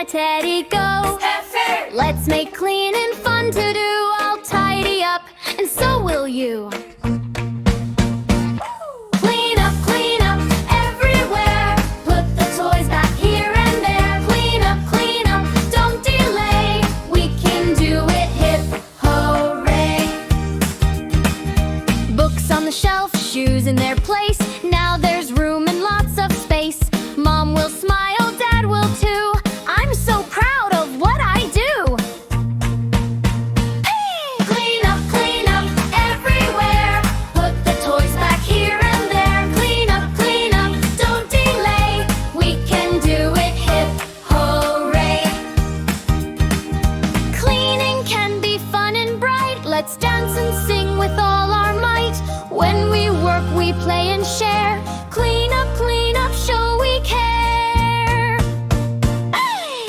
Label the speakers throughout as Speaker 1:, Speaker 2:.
Speaker 1: my teddy go. Let's make clean and fun to do. I'll tidy up, and so will you. Clean up everywhere. Put the toys back here and there. Clean up, don't delay. We can do it, hip hooray. Books on the shelf, shoes in their place. Now there's room and lots of space. Mom will smile, Dad will too. I'm so proud of what I do. Clean up everywhere. Put the toys back here and there. Clean up, don't delay. We can do it, hip hooray. Cleaning can be fun and bright. Let's dance and sing with all our might. When we work, we play and share. Clean up, show we care.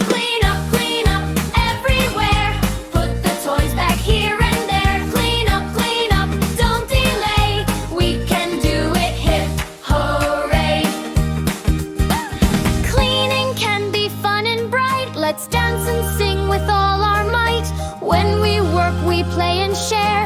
Speaker 1: Clean up everywhere. Put the toys back here and there. Clean up, don't delay. We can do it, hip hooray. Cleaning can be fun and bright. Let's dance and sing with all our might. When we work, we play and share.